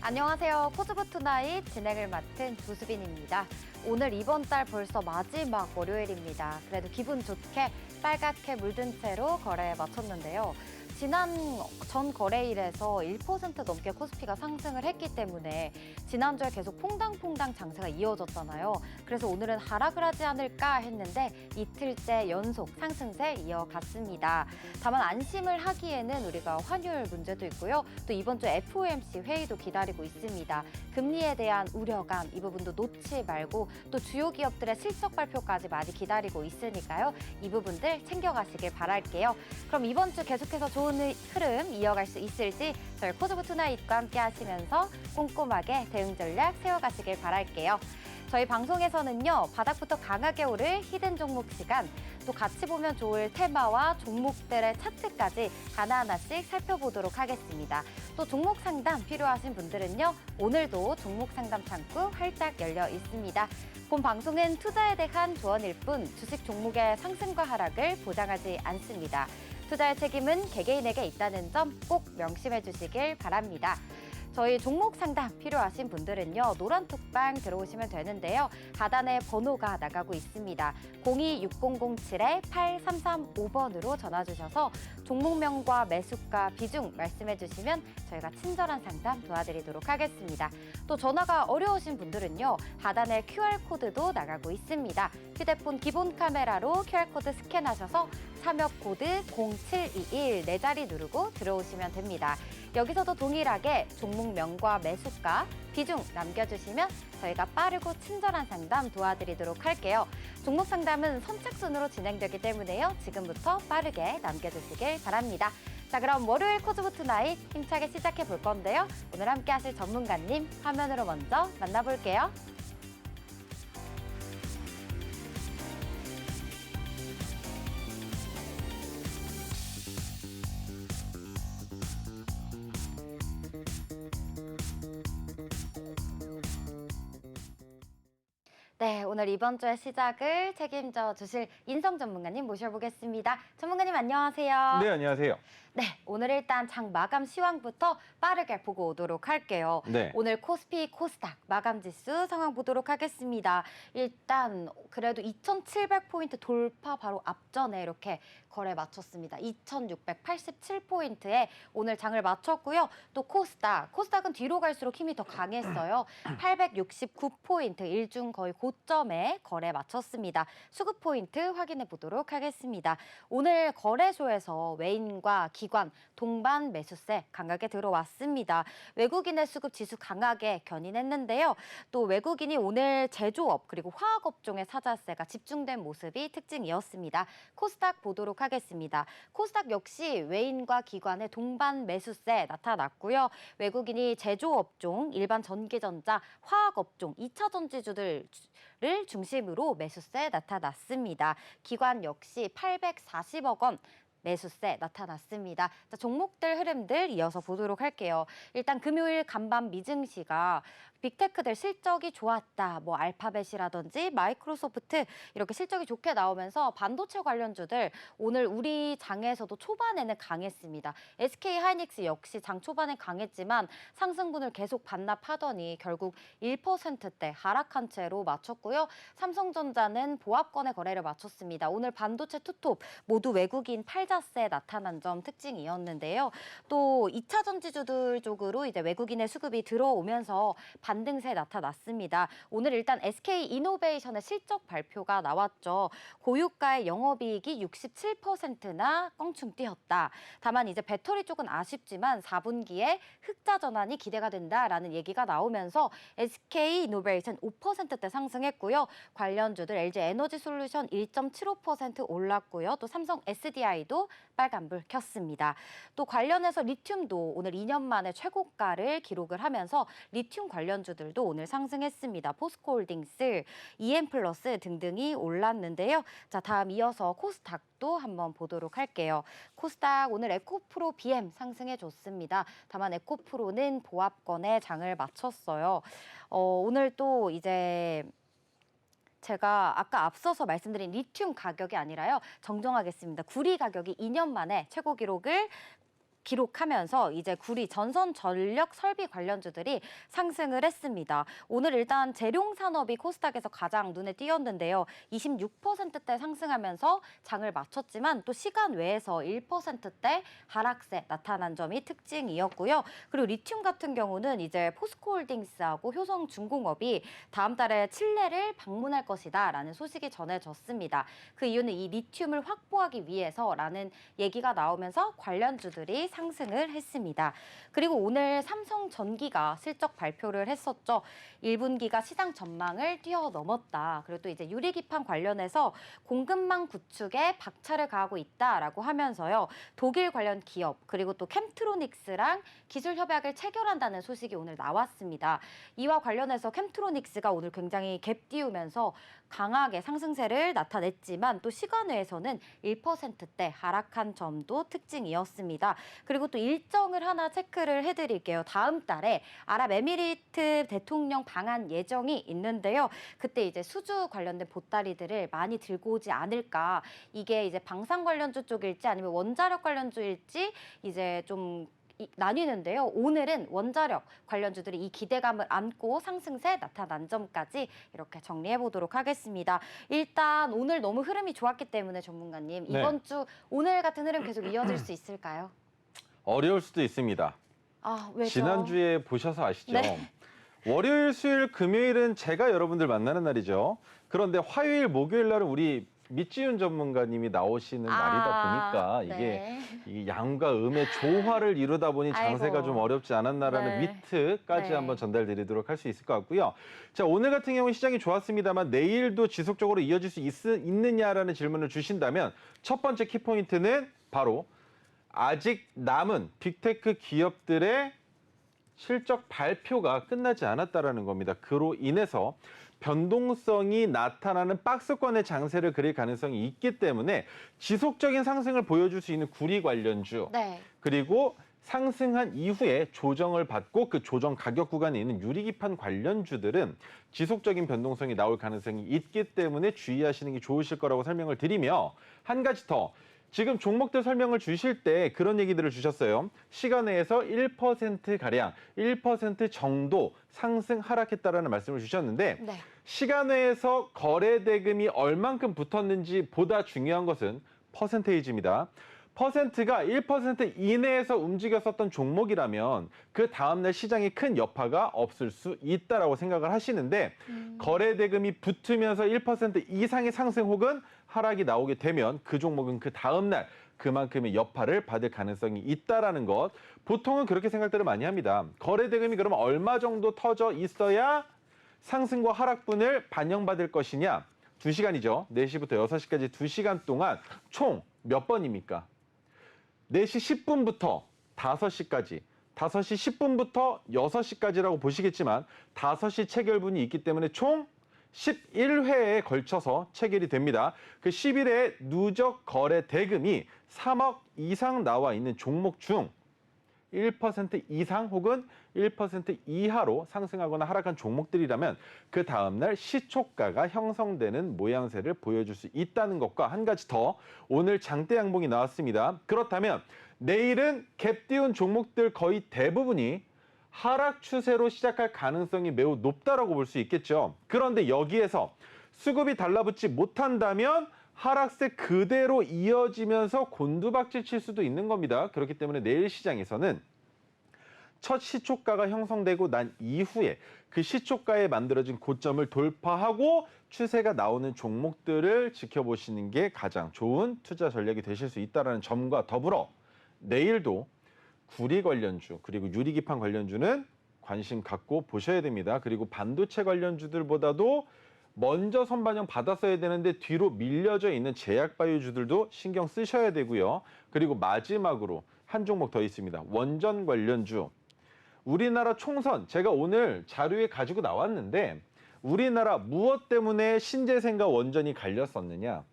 안녕하세요. 코스브 투나잇 진행을 맡은 조수빈입니다. 오늘 이번 달 벌써 마지막 월요일입니다. 그래도 기분 좋게 빨갛게 물든 채로 거래에 마쳤는데요. 지난 전 거래일에서 1% 넘게 코스피가 상승을 했기 때문에 지난주에 계속 퐁당퐁당 장세가 이어졌잖아요. 그래서 오늘은 하락을 하지 않을까 했는데 이틀째 연속 상승세 이어갔습니다. 다만 안심을 하기에는 우리가 환율 문제도 있고요. 또 이번 주 FOMC 회의도 기다리고 있습니다. 금리에 대한 우려감 이 부분도 놓지 말고 또 주요 기업들의 실적 발표까지 많이 기다리고 있으니까요. 이 부분들 챙겨가시길 바랄게요. 그럼 이번 주 계속해서 좋은 흐름 이어갈 수 있을지 저희 코스브 투나잇과 함께 하시면서 꼼꼼하게 대응 전략 세워가시길 바랄게요. 저희 방송에서는요, 바닥부터 강하게 오를 히든 종목 시간, 또 같이 보면 좋을 테마와 종목들의 차트까지 하나하나씩 살펴보도록 하겠습니다. 또 종목 상담 필요하신 분들은요, 오늘도 종목 상담 창구 활짝 열려 있습니다. 본 방송은 투자에 대한 조언일 뿐 주식 종목의 상승과 하락을 보장하지 않습니다. 투자의 책임은 개개인에게 있다는 점 꼭 명심해 주시길 바랍니다. 저희 종목 상담 필요하신 분들은요, 노란 톡방 들어오시면 되는데요. 하단에 번호가 나가고 있습니다. 026007-8335번으로 전화 주셔서 종목명과 매수가 비중 말씀해 주시면 저희가 친절한 상담 도와드리도록 하겠습니다. 또 전화가 어려우신 분들은요, 하단에 QR코드도 나가고 있습니다. 휴대폰 기본 카메라로 QR코드 스캔하셔서 참여 코드 0721 네 자리 누르고 들어오시면 됩니다. 여기서도 동일하게 종목명과 매수가, 비중 남겨주시면 저희가 빠르고 친절한 상담 도와드리도록 할게요. 종목 상담은 선착순으로 진행되기 때문에요. 지금부터 빠르게 남겨주시길 바랍니다. 자, 그럼 월요일 코스브 투나잇 힘차게 시작해 볼 건데요. 오늘 함께 하실 전문가님 화면으로 먼저 만나볼게요. 네, 오늘 이번 주의 시작을 책임져 주실 인성 전문가님 모셔보겠습니다. 전문가님 안녕하세요. 네, 안녕하세요. 네, 오늘 일단 장 마감 시황부터 빠르게 보고 오도록 할게요. 네. 오늘 코스피, 코스닥 마감 지수 상황 보도록 하겠습니다. 일단 그래도 2,700포인트 돌파 바로 앞전에 이렇게 거래 마쳤습니다. 2,687포인트에 오늘 장을 마쳤고요. 또 코스닥은 뒤로 갈수록 힘이 더 강했어요. 869포인트, 일중 거의 고점에 거래 마쳤습니다. 수급 포인트 확인해 보도록 하겠습니다. 오늘 거래소에서 외인과 기관, 동반 매수세 강하게 들어왔습니다. 외국인의 수급 지수 강하게 견인했는데요. 또 외국인이 오늘 제조업 그리고 화학업종의 사자세가 집중된 모습이 특징이었습니다. 코스닥 보도록 하겠습니다. 코스닥 역시 외인과 기관의 동반 매수세 나타났고요. 외국인이 제조업종, 일반 전기전자, 화학업종, 2차 전지주들을 중심으로 매수세 나타났습니다. 기관 역시 840억 원 매수세 나타났습니다. 자, 종목들 흐름들 이어서 보도록 할게요. 일단 금요일 간밤 미증시가 빅테크들 실적이 좋았다. 뭐 알파벳이라든지 마이크로소프트 이렇게 실적이 좋게 나오면서 반도체 관련주들 오늘 우리 장에서도 초반에는 강했습니다. SK 하이닉스 역시 장 초반에 강했지만 상승분을 계속 반납하더니 결국 1%대 하락한 채로 마쳤고요. 삼성전자는 보합권의 거래를 마쳤습니다. 오늘 반도체 투톱 모두 외국인 팔자세 나타난 점 특징이었는데요. 또 2차 전지주들 쪽으로 이제 외국인의 수급이 들어오면서 반등세 나타났습니다. 오늘 일단 SK 이노베이션의 실적 발표가 나왔죠. 고유가의 영업이익이 67%나 껑충 뛰었다. 다만 이제 배터리 쪽은 아쉽지만 4분기에 흑자 전환이 기대가 된다라는 얘기가 나오면서 SK 이노베이션 5%대 상승했고요. 관련주들 LG 에너지 솔루션 1.75% 올랐고요. 또 삼성 SDI도 빨간불 켰습니다. 또 관련해서 리튬도 오늘 2년 만에 최고가를 기록을 하면서 리튬 관련주들도 오늘 상승했습니다. 포스코홀딩스, EM플러스 등등이 올랐는데요. 자, 다음 이어서 코스닥도 한번 보도록 할게요. 코스닥 오늘 에코프로 BM 상승해줬습니다. 다만 에코프로는 보합권에 장을 마쳤어요. 오늘 또 이제 제가 아까 앞서서 말씀드린 리튬 가격이 아니라요. 정정하겠습니다. 구리 가격이 2년 만에 최고 기록을 기록하면서 이제 구리 전선 전력 설비 관련주들이 상승을 했습니다. 오늘 일단 재룡 산업이 코스닥에서 가장 눈에 띄었는데요. 26%대 상승하면서 장을 마쳤지만 또 시간 외에서 1%대 하락세 나타난 점이 특징이었고요. 그리고 리튬 같은 경우는 이제 포스코홀딩스하고 효성중공업이 다음 달에 칠레를 방문할 것이다라는 소식이 전해졌습니다. 그 이유는 이 리튬을 확보하기 위해서라는 얘기가 나오면서 관련주들이 상승을 했습니다. 그리고 오늘 삼성전기가 실적 발표를 했었죠. 1분기가 시장 전망을 뛰어넘었다. 그리고 또 이제 유리기판 관련해서 공급망 구축에 박차를 가하고 있다라고 하면서요. 독일 관련 기업 그리고 또 캠트로닉스랑 기술 협약을 체결한다는 소식이 오늘 나왔습니다. 이와 관련해서 캠트로닉스가 오늘 굉장히 갭 띄우면서 강하게 상승세를 나타냈지만 또 시간외에서는 1%대 하락한 점도 특징이었습니다. 그리고 또 일정을 하나 체크를 해드릴게요. 다음 달에 아랍에미리트 대통령 방한 예정이 있는데요. 그때 이제 수주 관련된 보따리들을 많이 들고 오지 않을까. 이게 이제 방산 관련주 쪽일지 아니면 원자력 관련주일지 이제 좀 나뉘는데요. 오늘은 원자력 관련주들이 이 기대감을 안고 상승세 나타난 점까지 이렇게 정리해 보도록 하겠습니다. 일단 오늘 너무 흐름이 좋았기 때문에 전문가님 이번 주 오늘 같은 흐름 계속 이어질 수 있을까요? 어려울 수도 있습니다. 아, 왜죠? 지난주에 보셔서 아시죠? 네. 월요일, 수요일, 금요일은 제가 여러분들 만나는 날이죠. 그런데 화요일, 목요일 날은 우리 밑지윤 전문가님이 나오시는 날이다 보니까 이게 양과 음의 조화를 이루다 보니 장세가 아이고. 좀 어렵지 않았나라는 위트까지 네. 한번 전달드리도록 할 수 있을 것 같고요. 자, 오늘 같은 경우는 시장이 좋았습니다만 내일도 지속적으로 이어질 수 있느냐라는 질문을 주신다면 첫 번째 키포인트는 바로 아직 남은 빅테크 기업들의 실적 발표가 끝나지 않았다라는 겁니다. 그로 인해서 변동성이 나타나는 박스권의 장세를 그릴 가능성이 있기 때문에 지속적인 상승을 보여줄 수 있는 구리 관련주 네. 그리고 상승한 이후에 조정을 받고 그 조정 가격 구간에 있는 유리기판 관련주들은 지속적인 변동성이 나올 가능성이 있기 때문에 주의하시는 게 좋으실 거라고 설명을 드리며 한 가지 더 지금 종목들 설명을 주실 때 그런 얘기들을 주셨어요. 시간외에서 1%가량, 1% 정도 상승 하락했다라는 말씀을 주셨는데 네. 시간외에서 거래 대금이 얼만큼 붙었는지 보다 중요한 것은 퍼센테이지입니다. 퍼센트가 1% 이내에서 움직였었던 종목이라면 그 다음날 시장에 큰 여파가 없을 수 있다라고 생각을 하시는데 거래 대금이 붙으면서 1% 이상의 상승 혹은 하락이 나오게 되면 그 종목은 그 다음날 그만큼의 여파를 받을 가능성이 있다라는 것. 보통은 그렇게 생각들을 많이 합니다. 거래 대금이 그러면 얼마 정도 터져 있어야 상승과 하락분을 반영받을 것이냐? 2시간이죠. 4시부터 6시까지 2시간 동안 총 몇 번입니까? 4시 10분부터 5시까지, 5시 10분부터 6시까지라고 보시겠지만 5시 체결분이 있기 때문에 총 11회에 걸쳐서 체결이 됩니다. 그 10일에 누적 거래 대금이 3억 이상 나와 있는 종목 중 1% 이상 혹은 1% 이하로 상승하거나 하락한 종목들이라면 그 다음날 시초가가 형성되는 모양새를 보여줄 수 있다는 것과 한 가지 더 오늘 장대 양봉이 나왔습니다. 그렇다면 내일은 갭 띄운 종목들 거의 대부분이 하락 추세로 시작할 가능성이 매우 높다라고 볼 수 있겠죠. 그런데 여기에서 수급이 달라붙지 못한다면 하락세 그대로 이어지면서 곤두박질 칠 수도 있는 겁니다. 그렇기 때문에 내일 시장에서는 첫 시초가가 형성되고 난 이후에 그 시초가에 만들어진 고점을 돌파하고 추세가 나오는 종목들을 지켜보시는 게 가장 좋은 투자 전략이 되실 수 있다는 점과 더불어 내일도 구리 관련주 그리고 유리기판 관련주는 관심 갖고 보셔야 됩니다. 그리고 반도체 관련주들보다도 먼저 선반영 받았어야 되는데 뒤로 밀려져 있는 제약바이오주들도 신경 쓰셔야 되고요. 그리고 마지막으로 한 종목 더 있습니다. 원전 관련주. 우리나라 총선 제가 오늘 자료에 가지고 나왔는데 우리나라 무엇 때문에 신재생과 원전이 갈렸었느냐.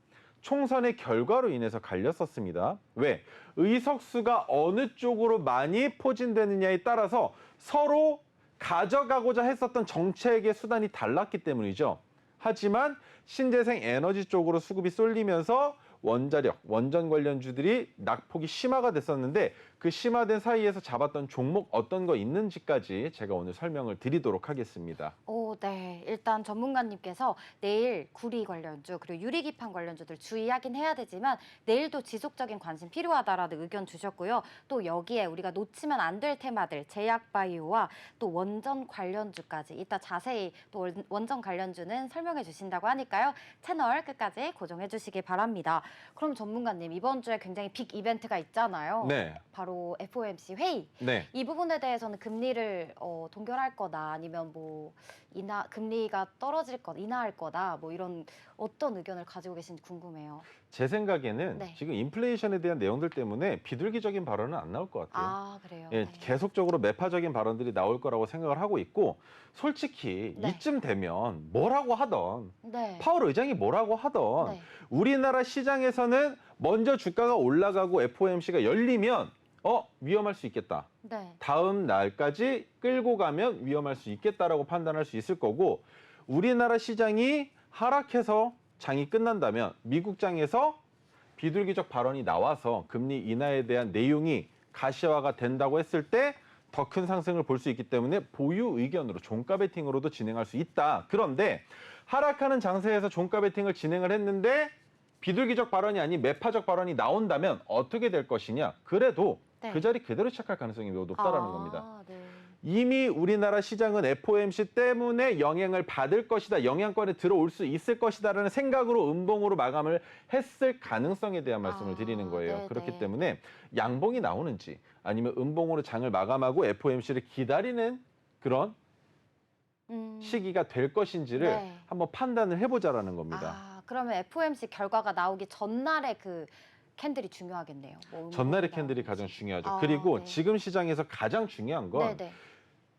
총선의 결과로 인해서 갈렸었습니다. 왜? 의석수가 어느 쪽으로 많이 포진되느냐에 따라서 서로 가져가고자 했었던 정책의 수단이 달랐기 때문이죠. 하지만 신재생 에너지 쪽으로 수급이 쏠리면서 원자력, 원전 관련주들이 낙폭이 심화가 됐었는데 그 심화된 사이에서 잡았던 종목 어떤 거 있는지까지 제가 오늘 설명을 드리도록 하겠습니다. 네. 일단 전문가님께서 내일 구리 관련주 그리고 유리기판 관련주들 주의하긴 해야 되지만 내일도 지속적인 관심 필요하다라는 의견 주셨고요. 또 여기에 우리가 놓치면 안 될 테마들 제약바이오와 또 원전 관련주까지 이따 자세히 또 원전 관련주는 설명해 주신다고 하니까요. 채널 끝까지 고정해 주시기 바랍니다. 그럼 전문가님 이번 주에 굉장히 빅 이벤트가 있잖아요. 네. 바로 FOMC 회의. 네. 이 부분에 대해서는 금리를 동결할 거다 아니면 뭐 금리가 떨어질 거다 인하할 거다 뭐 이런 어떤 의견을 가지고 계신지 궁금해요. 제 생각에는 네. 지금 인플레이션에 대한 내용들 때문에 비둘기적인 발언은 안 나올 것 같아요. 아 그래요. 예, 네. 계속적으로 매파적인 발언들이 나올 거라고 생각을 하고 있고 솔직히 네. 이쯤 되면 뭐라고 하던 네. 파월 의장이 뭐라고 하던 네. 우리나라 시장에서는 먼저 주가가 올라가고 FOMC가 열리면 위험할 수 있겠다. 네. 다음 날까지 끌고 가면 위험할 수 있겠다라고 판단할 수 있을 거고 우리나라 시장이 하락해서 장이 끝난다면 미국장에서 비둘기적 발언이 나와서 금리 인하에 대한 내용이 가시화가 된다고 했을 때 더 큰 상승을 볼 수 있기 때문에 보유 의견으로 종가 베팅으로도 진행할 수 있다. 그런데 하락하는 장세에서 종가 베팅을 진행을 했는데 비둘기적 발언이 아닌 매파적 발언이 나온다면 어떻게 될 것이냐. 그래도 네. 그 자리 그대로 시작할 가능성이 매우 높다라는 겁니다. 네. 이미 우리나라 시장은 FOMC 때문에 영향을 받을 것이다, 영향권에 들어올 수 있을 것이다라는 생각으로 음봉으로 마감을 했을 가능성에 대한 말씀을 드리는 거예요. 네네. 그렇기 때문에 양봉이 나오는지 아니면 음봉으로 장을 마감하고 FOMC를 기다리는 그런 시기가 될 것인지를 네. 한번 판단을 해보자라는 겁니다. 그러면 FOMC 결과가 나오기 전날에 그 캔들이 중요하겠네요. 뭐 전날의 음봉이 캔들이 나오는지. 가장 중요하죠. 그리고 네. 지금 시장에서 가장 중요한 건 네네.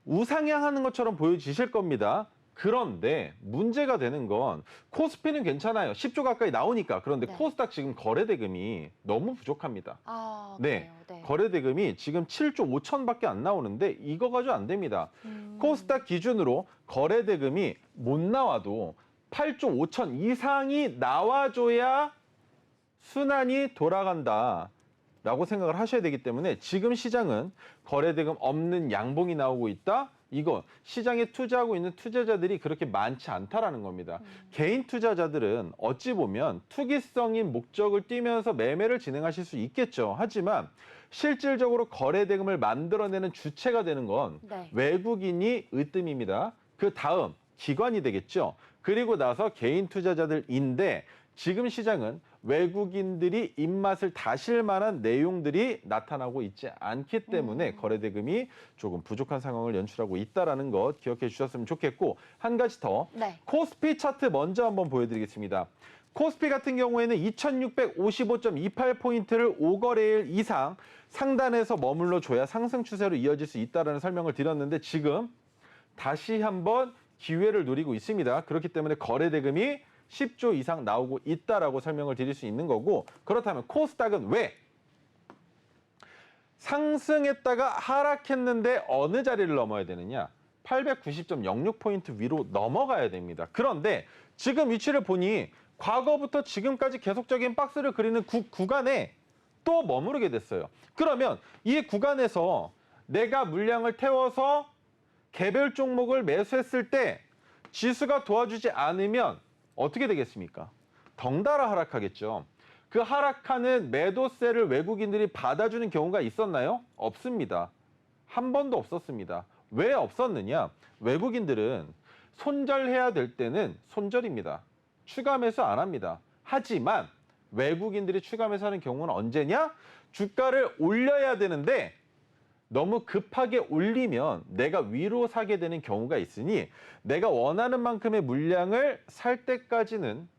우상향하는 것처럼 보여지실 겁니다. 그런데 문제가 되는 건 코스피는 괜찮아요. 10조 가까이 나오니까. 그런데 네. 코스닥 지금 거래 대금이 너무 부족합니다. 네. 그래요. 네. 거래 대금이 지금 7조 5천밖에 안 나오는데 이거 가지고 안 됩니다. 코스닥 기준으로 거래 대금이 못 나와도 8조 5천 이상이 나와줘야 순환이 돌아간다. 라고 생각을 하셔야 되기 때문에 지금 시장은 거래대금 없는 양봉이 나오고 있다. 이거 시장에 투자하고 있는 투자자들이 그렇게 많지 않다라는 겁니다. 개인 투자자들은 어찌 보면 투기성인 목적을 띠면서 매매를 진행하실 수 있겠죠. 하지만 실질적으로 거래대금을 만들어내는 주체가 되는 건 네. 외국인이 으뜸입니다. 그 다음 기관이 되겠죠. 그리고 나서 개인 투자자들인데 지금 시장은 외국인들이 입맛을 다실 만한 내용들이 나타나고 있지 않기 때문에 거래대금이 조금 부족한 상황을 연출하고 있다는 것 기억해 주셨으면 좋겠고 한 가지 더 네. 코스피 차트 먼저 한번 보여드리겠습니다. 코스피 같은 경우에는 2655.28포인트를 5거래일 이상 상단에서 머물러 줘야 상승 추세로 이어질 수 있다는 설명을 드렸는데 지금 다시 한번 기회를 노리고 있습니다. 그렇기 때문에 거래대금이 10조 이상 나오고 있다라고 설명을 드릴 수 있는 거고 그렇다면 코스닥은 왜 상승했다가 하락했는데 어느 자리를 넘어야 되느냐? 890.06포인트 위로 넘어가야 됩니다. 그런데 지금 위치를 보니 과거부터 지금까지 계속적인 박스를 그리는 구간에 또 머무르게 됐어요. 그러면 이 구간에서 내가 물량을 태워서 개별 종목을 매수했을 때 지수가 도와주지 않으면 어떻게 되겠습니까? 덩달아 하락하겠죠. 그 하락하는 매도세를 외국인들이 받아주는 경우가 있었나요? 없습니다. 한 번도 없었습니다. 왜 없었느냐? 외국인들은 손절해야 될 때는 손절입니다. 추가 매수 안 합니다. 하지만 외국인들이 추가 매수하는 경우는 언제냐? 주가를 올려야 되는데 너무 급하게 올리면 내가 위로 사게 되는 경우가 있으니 내가 원하는 만큼의 물량을 살 때까지는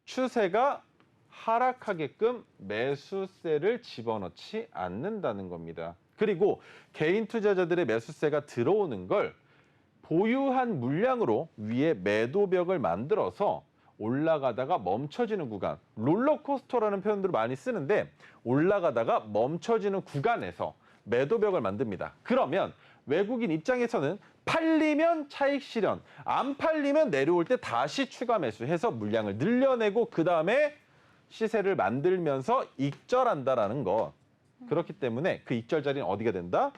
추세가 하락하게끔 매수세를 집어넣지 않는다는 겁니다. 그리고 개인 투자자들의 매수세가 들어오는 걸 보유한 물량으로 위에 매도벽을 만들어서 올라가다가 멈춰지는 구간, 롤러코스터라는 표현들을 많이 쓰는데 올라가다가 멈춰지는 구간에서 매도벽을 만듭니다. 그러면 외국인 입장에서는 팔리면 차익 실현, 안 팔리면 내려올 때 다시 추가 매수해서 물량을 늘려내고 그 다음에 시세를 만들면서 익절한다라는 것. 그렇기 때문에 그 익절 자리는 어디가 된다?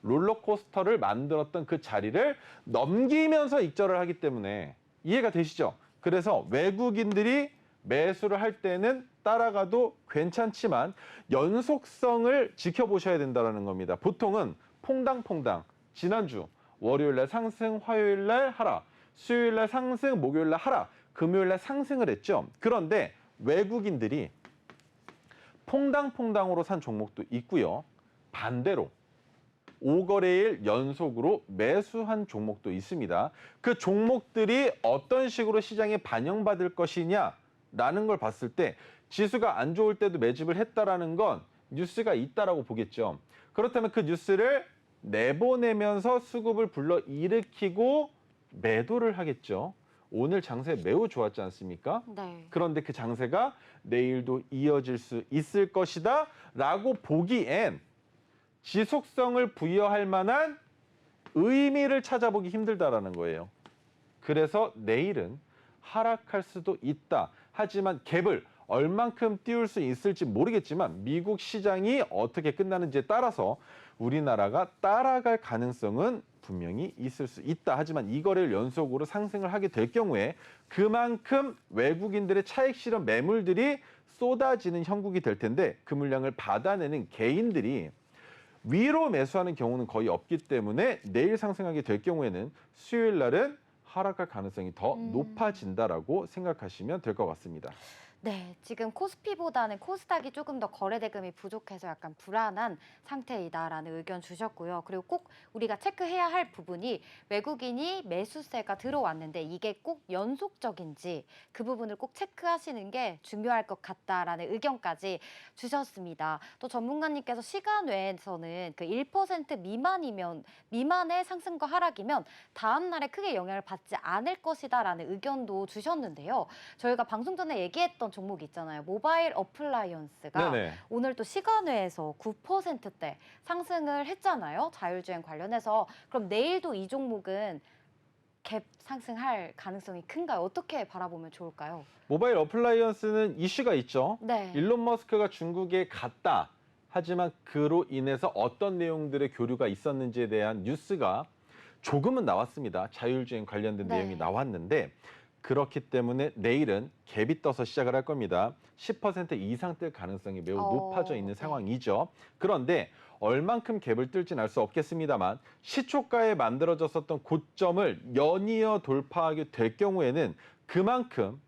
롤러코스터를 만들었던 그 자리를 넘기면서 익절을 하기 때문에 이해가 되시죠? 그래서 외국인들이 매수를 할 때는 따라가도 괜찮지만 연속성을 지켜보셔야 된다는 겁니다. 보통은 퐁당퐁당 지난주 월요일날 상승, 화요일날 하락, 수요일날 상승, 목요일날 하락, 금요일날 상승을 했죠. 그런데 외국인들이 퐁당퐁당으로 산 종목도 있고요. 반대로 5거래일 연속으로 매수한 종목도 있습니다. 그 종목들이 어떤 식으로 시장에 반영받을 것이냐라는 걸 봤을 때 지수가 안 좋을 때도 매집을 했다라는 건 뉴스가 있다라고 보겠죠. 그렇다면 그 뉴스를 내보내면서 수급을 불러일으키고 매도를 하겠죠. 오늘 장세 매우 좋았지 않습니까? 네. 그런데 그 장세가 내일도 이어질 수 있을 것이다 라고 보기엔 지속성을 부여할 만한 의미를 찾아보기 힘들다라는 거예요. 그래서 내일은 하락할 수도 있다. 하지만 갭을 얼만큼 띄울 수 있을지 모르겠지만 미국 시장이 어떻게 끝나는지에 따라서 우리나라가 따라갈 가능성은 분명히 있을 수 있다. 하지만 이 거래를 연속으로 상승을 하게 될 경우에 그만큼 외국인들의 차익 실현 매물들이 쏟아지는 형국이 될 텐데 그 물량을 받아내는 개인들이 위로 매수하는 경우는 거의 없기 때문에 내일 상승하게 될 경우에는 수요일 날은 하락할 가능성이 더 높아진다라고 생각하시면 될 것 같습니다. 네, 지금 코스피보다는 코스닥이 조금 더 거래 대금이 부족해서 약간 불안한 상태이다라는 의견 주셨고요. 그리고 꼭 우리가 체크해야 할 부분이 외국인이 매수세가 들어왔는데 이게 꼭 연속적인지 그 부분을 꼭 체크하시는 게 중요할 것 같다라는 의견까지 주셨습니다. 또 전문가님께서 시간 외에서는 그 1% 미만의 상승과 하락이면 다음 날에 크게 영향을 받지 않을 것이다라는 의견도 주셨는데요. 저희가 방송 전에 얘기했던 종목 있잖아요. 모바일 어플라이언스가 네네. 오늘 또 시간외에서 9%대 상승을 했잖아요. 자율주행 관련해서. 그럼 내일도 이 종목은 갭 상승할 가능성이 큰가요? 어떻게 바라보면 좋을까요? 모바일 어플라이언스는 이슈가 있죠. 네. 일론 머스크가 중국에 갔다. 하지만 그로 인해서 어떤 내용들의 교류가 있었는지에 대한 뉴스가 조금은 나왔습니다. 자율주행 관련된 네. 내용이 나왔는데 그렇기 때문에 내일은 갭이 떠서 시작을 할 겁니다. 10% 이상 뜰 가능성이 매우 높아져 있는 네. 상황이죠. 그런데 얼만큼 갭을 뜰지는 알 수 없겠습니다만 시초가에 만들어졌었던 고점을 연이어 돌파하게 될 경우에는 그만큼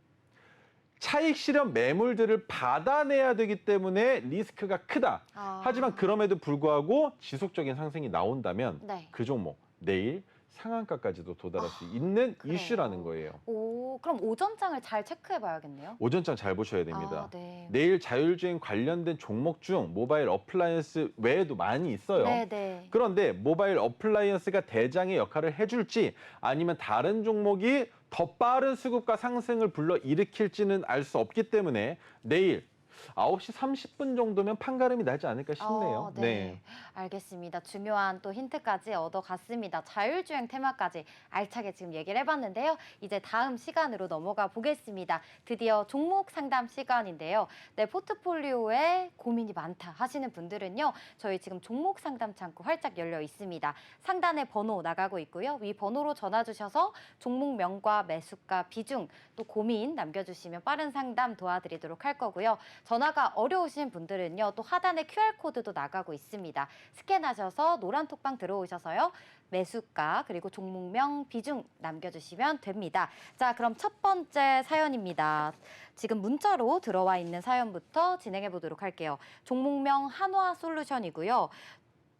차익 실현 매물들을 받아내야 되기 때문에 리스크가 크다. 하지만 그럼에도 불구하고 지속적인 상승이 나온다면 네. 그 종목 내일 상한가까지도 도달할 수 있는 그래요. 이슈라는 거예요. 오, 그럼 오전장을 잘 체크해 봐야겠네요. 오전장 잘 보셔야 됩니다. 네. 내일 자율주행 관련된 종목 중 모바일 어플라이언스 외에도 많이 있어요. 네. 그런데 모바일 어플라이언스가 대장의 역할을 해줄지 아니면 다른 종목이 더 빠른 수급과 상승을 불러일으킬지는 알 수 없기 때문에 내일 9시 30분 정도면 판가름이 나지 않을까 싶네요. 네. 알겠습니다. 중요한 또 힌트까지 얻어갔습니다. 자율주행 테마까지 알차게 지금 얘기를 해봤는데요. 이제 다음 시간으로 넘어가 보겠습니다. 드디어 종목 상담 시간인데요. 내 포트폴리오에 고민이 많다 하시는 분들은요. 저희 지금 종목 상담 창구 활짝 열려 있습니다. 상단에 번호 나가고 있고요. 위 번호로 전화 주셔서 종목명과 매수가, 비중, 또 고민 남겨주시면 빠른 상담 도와드리도록 할 거고요. 전화가 어려우신 분들은요. 또 하단에 QR코드도 나가고 있습니다. 스캔하셔서 노란 톡방 들어오셔서요. 매수가 그리고 종목명 비중 남겨주시면 됩니다. 자, 그럼 첫 번째 사연입니다. 지금 문자로 들어와 있는 사연부터 진행해 보도록 할게요. 종목명 한화솔루션이고요.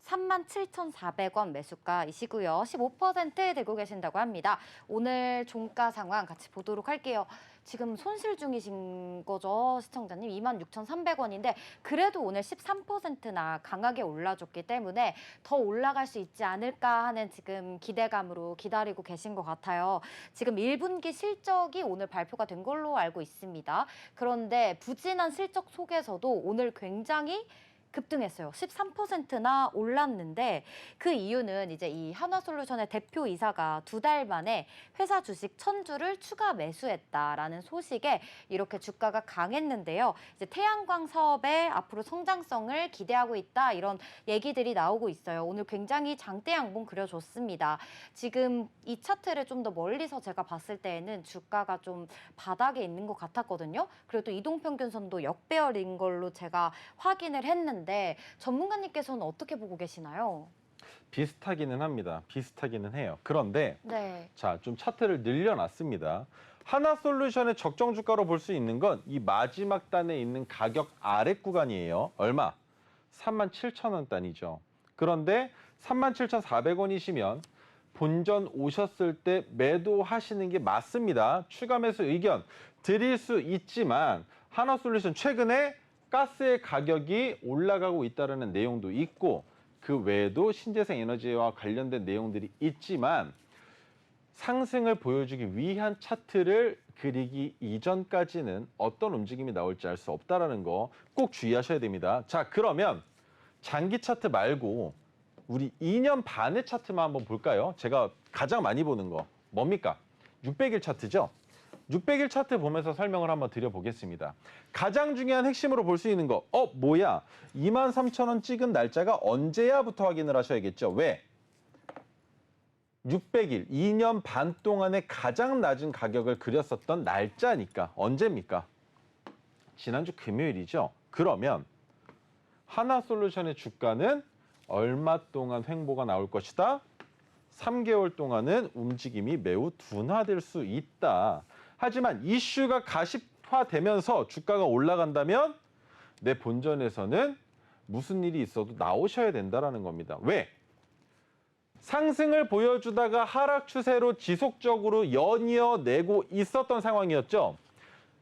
37,400원 매수가이시고요. 15% 들고 계신다고 합니다. 오늘 종가 상황 같이 보도록 할게요. 지금 손실 중이신 거죠, 시청자님? 26,300원인데 그래도 오늘 13%나 강하게 올라줬기 때문에 더 올라갈 수 있지 않을까 하는 지금 기대감으로 기다리고 계신 것 같아요. 지금 1분기 실적이 오늘 발표가 된 걸로 알고 있습니다. 그런데 부진한 실적 속에서도 오늘 굉장히 급등했어요. 13%나 올랐는데 그 이유는 이제 이 한화솔루션의 대표이사가 2달 만에 회사 주식 1,000주를 추가 매수했다라는 소식에 이렇게 주가가 강했는데요. 이제 태양광 사업의 앞으로 성장성을 기대하고 있다 이런 얘기들이 나오고 있어요. 오늘 굉장히 장대 양봉 그려줬습니다. 지금 이 차트를 좀 더 멀리서 제가 봤을 때에는 주가가 좀 바닥에 있는 것 같았거든요. 그리고 또 이동평균선도 역배열인 걸로 제가 확인을 했는데 전문가님께서는 어떻게 보고 계시나요? 비슷하기는 합니다. 비슷하기는 해요. 그런데 네. 자, 좀 차트를 늘려놨습니다. 하나솔루션의 적정 주가로 볼 수 있는 건 이 마지막 단에 있는 가격 아래 구간이에요. 얼마? 37,000원 단이죠. 그런데 37,400원이시면 본전 오셨을 때 매도하시는 게 맞습니다. 추가 매수 의견 드릴 수 있지만 하나솔루션 최근에 가스의 가격이 올라가고 있다는 내용도 있고 그 외에도 신재생 에너지와 관련된 내용들이 있지만 상승을 보여주기 위한 차트를 그리기 이전까지는 어떤 움직임이 나올지 알 수 없다는 거 꼭 주의하셔야 됩니다. 자, 그러면 장기 차트 말고 우리 2년 반의 차트만 한번 볼까요? 제가 가장 많이 보는 거 뭡니까? 600일 차트죠? 600일 차트 보면서 설명을 한번 드려보겠습니다. 가장 중요한 핵심으로 볼 수 있는 거, 뭐야? 23,000원 찍은 날짜가 언제야부터 확인을 하셔야겠죠. 왜? 600일, 2년 반 동안의 가장 낮은 가격을 그렸었던 날짜니까. 언제입니까? 지난주 금요일이죠. 그러면 하나솔루션의 주가는 얼마 동안 횡보가 나올 것이다? 3개월 동안은 움직임이 매우 둔화될 수 있다. 하지만 이슈가 가십화되면서 주가가 올라간다면 내 본전에서는 무슨 일이 있어도 나오셔야 된다는 겁니다. 왜? 상승을 보여주다가 하락 추세로 지속적으로 연이어내고 있었던 상황이었죠.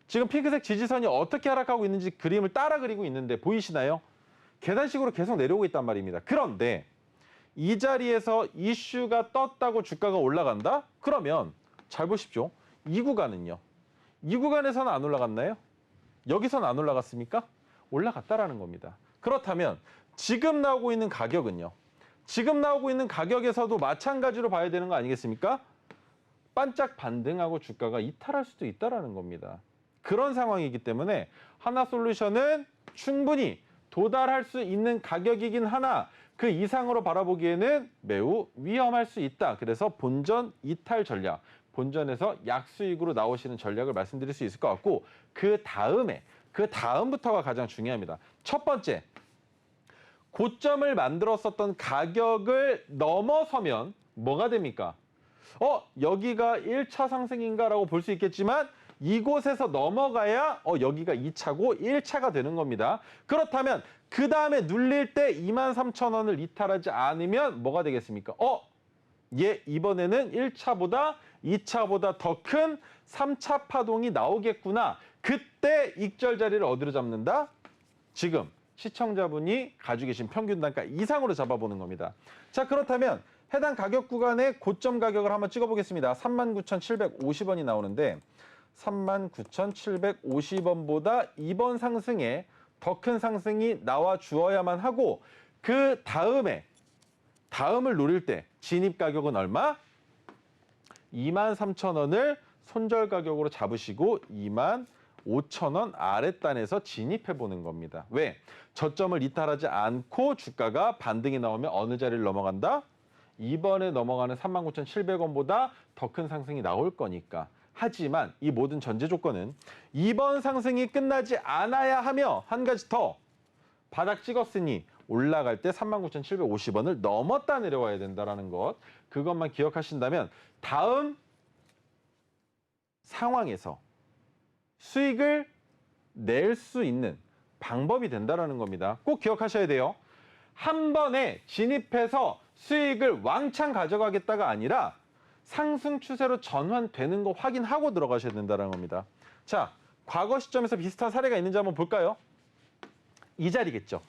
지금 핑크색 지지선이 어떻게 하락하고 있는지 그림을 따라 그리고 있는데 보이시나요? 계단식으로 계속 내려오고 있단 말입니다. 그런데 이 자리에서 이슈가 떴다고 주가가 올라간다? 그러면 잘 보십시오. 이 구간은요. 이 구간에서는 안 올라갔나요? 여기서는 안 올라갔습니까? 올라갔다라는 겁니다. 그렇다면 지금 나오고 있는 가격은요. 지금 나오고 있는 가격에서도 마찬가지로 봐야 되는 거 아니겠습니까? 반짝 반등하고 주가가 이탈할 수도 있다라는 겁니다. 그런 상황이기 때문에 하나솔루션은 충분히 도달할 수 있는 가격이긴 하나 그 이상으로 바라보기에는 매우 위험할 수 있다. 그래서 본전 이탈 전략, 본전에서 약수익으로 나오시는 전략을 말씀드릴 수 있을 것 같고 그 다음부터가 가장 중요합니다. 첫 번째, 고점을 만들었었던 가격을 넘어서면 뭐가 됩니까? 여기가 1차 상승인가라고 볼 수 있겠지만 이곳에서 넘어가야 여기가 2차고 1차가 되는 겁니다. 그렇다면 그 다음에 눌릴 때 23,000원을 이탈하지 않으면 뭐가 되겠습니까? 이번에는 1차보다 2차보다 더 큰 3차 파동이 나오겠구나. 그때 익절 자리를 어디로 잡는다? 지금 시청자분이 가지고 계신 평균 단가 이상으로 잡아보는 겁니다. 자, 그렇다면 해당 가격 구간의 고점 가격을 한번 찍어보겠습니다. 39,750원이 나오는데 39,750원보다 이번 상승에 더 큰 상승이 나와 주어야만 하고 그 다음을 노릴 때 진입 가격은 얼마? 23,000원을 손절 가격으로 잡으시고 25,000원 아랫단에서 진입해보는 겁니다. 왜? 저점을 이탈하지 않고 주가가 반등이 나오면 어느 자리를 넘어간다? 이번에 넘어가는 39,700원보다 더 큰 상승이 나올 거니까. 하지만 이 모든 전제 조건은 이번 상승이 끝나지 않아야 하며 한 가지 더 바닥 찍었으니 올라갈 때 39,750원을 넘었다 내려와야 된다는 것. 그것만 기억하신다면 다음 상황에서 수익을 낼 수 있는 방법이 된다는 겁니다. 꼭 기억하셔야 돼요. 한 번에 진입해서 수익을 왕창 가져가겠다가 아니라 상승 추세로 전환되는 거 확인하고 들어가셔야 된다는 겁니다. 자, 과거 시점에서 비슷한 사례가 있는지 한번 볼까요? 이 자리겠죠.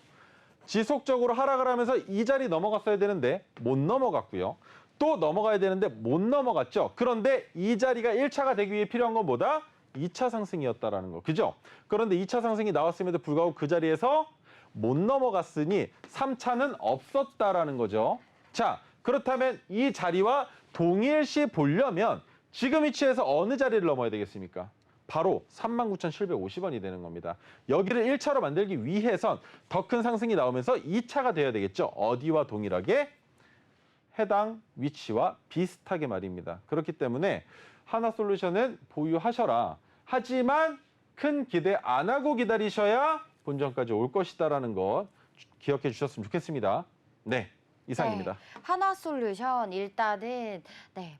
지속적으로 하락을 하면서 이 자리 넘어갔어야 되는데 못 넘어갔고요. 또 넘어가야 되는데 못 넘어갔죠. 그런데 이 자리가 1차가 되기 위해 필요한 건 뭐다? 2차 상승이었다라는 거. 그죠? 그런데 2차 상승이 나왔음에도 불구하고 그 자리에서 못 넘어갔으니 3차는 없었다라는 거죠. 자, 그렇다면 이 자리와 동일시 보려면 지금 위치에서 어느 자리를 넘어야 되겠습니까? 바로 39,750원이 되는 겁니다. 여기를 1차로 만들기 위해선 더 큰 상승이 나오면서 2차가 돼야 되겠죠. 어디와 동일하게? 해당 위치와 비슷하게 말입니다. 그렇기 때문에 하나솔루션은 보유하셔라. 하지만 큰 기대 안 하고 기다리셔야 본전까지 올 것이다라는 것 기억해 주셨으면 좋겠습니다. 네, 이상입니다. 하나솔루션 일단은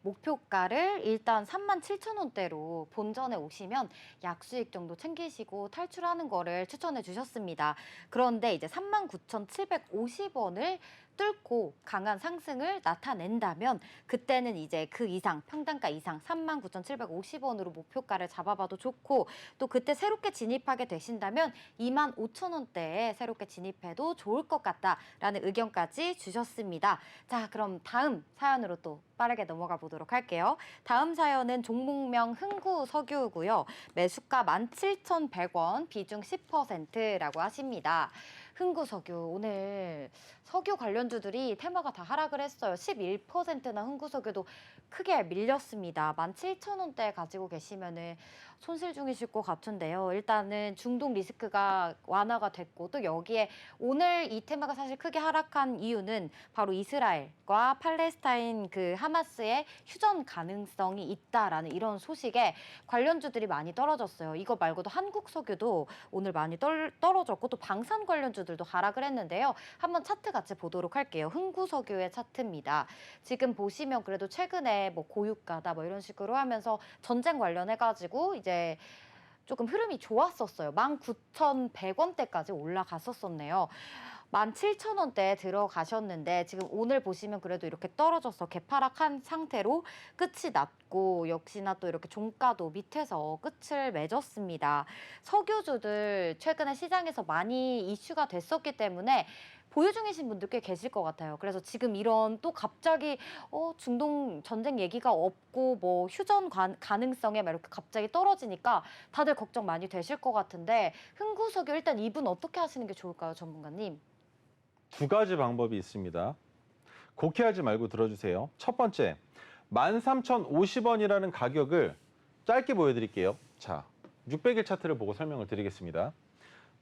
목표가를 일단 37,000원대로 본전에 오시면 약수익 정도 챙기시고 탈출하는 거를 추천해 주셨습니다. 그런데 이제 39,750원을 뚫고 강한 상승을 나타낸다면 그때는 이제 그 이상 평단가 이상 39,750원으로 목표가를 잡아봐도 좋고 또 그때 새롭게 진입하게 되신다면 25,000원대에 새롭게 진입해도 좋을 것 같다라는 의견까지 주셨습니다. 자, 그럼 다음 사연으로 또 빠르게 넘어가 보도록 할게요. 다음 사연은 종목명 흥구석유고요. 매수가 17,100원, 비중 10%라고 하십니다. 흥구석유 오늘 석유 관련주들이 테마가 다 하락을 했어요. 11%나 흥구석유도 크게 밀렸습니다. 17,000원대 가지고 계시면은 손실 중이실 것 같은데요. 일단은 중동 리스크가 완화가 됐고 또 여기에 오늘 이 테마가 사실 크게 하락한 이유는 바로 이스라엘과 팔레스타인 그 하마스의 휴전 가능성이 있다라는 이런 소식에 관련주들이 많이 떨어졌어요. 이거 말고도 한국석유도 오늘 많이 떨어졌고 또 방산 관련주들도 하락을 했는데요. 한번 차트 같이 보도록 할게요. 흥구석유의 차트입니다. 지금 보시면 그래도 최근에 뭐 고유가다 뭐 이런 식으로 하면서 전쟁 관련해가지고 이제 조금 흐름이 좋았었어요. 19,100원대까지 올라갔었었네요. 17,000원대에 들어가셨는데 지금 오늘 보시면 그래도 이렇게 떨어져서 개파락한 상태로 끝이 났고 역시나 또 이렇게 종가도 밑에서 끝을 맺었습니다. 석유주들 최근에 시장에서 많이 이슈가 됐었기 때문에 보유 중이신 분들 꽤 계실 것 같아요. 그래서 지금 이런 또 갑자기 중동 전쟁 얘기가 없고 뭐 휴전 가능성에 막 이렇게 갑자기 떨어지니까 다들 걱정 많이 되실 것 같은데 흥구석유 일단 이분 어떻게 하시는 게 좋을까요, 전문가님? 두 가지 방법이 있습니다. 곡해하지 말고 들어주세요. 첫 번째, 13,050원이라는 가격을 짧게 보여드릴게요. 자, 600일 차트를 보고 설명을 드리겠습니다.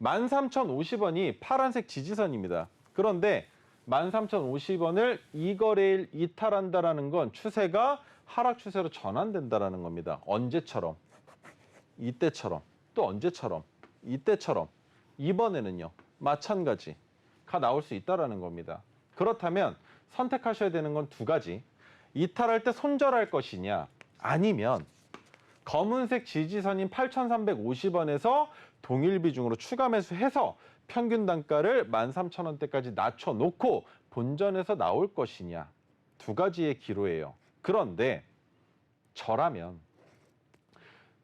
13,050원이 파란색 지지선입니다. 그런데 13,050원을 이 거래일 이탈한다라는 건 추세가 하락 추세로 전환된다라는 겁니다. 언제처럼, 이때처럼, 또 언제처럼, 이때처럼, 이번에는요, 마찬가지가 나올 수 있다라는 겁니다. 그렇다면 선택하셔야 되는 건 두 가지. 이탈할 때 손절할 것이냐, 아니면 검은색 지지선인 8,350원에서 동일 비중으로 추가 매수해서 평균 단가를 13,000원대까지 낮춰놓고 본전에서 나올 것이냐. 두 가지의 기로예요. 그런데 저라면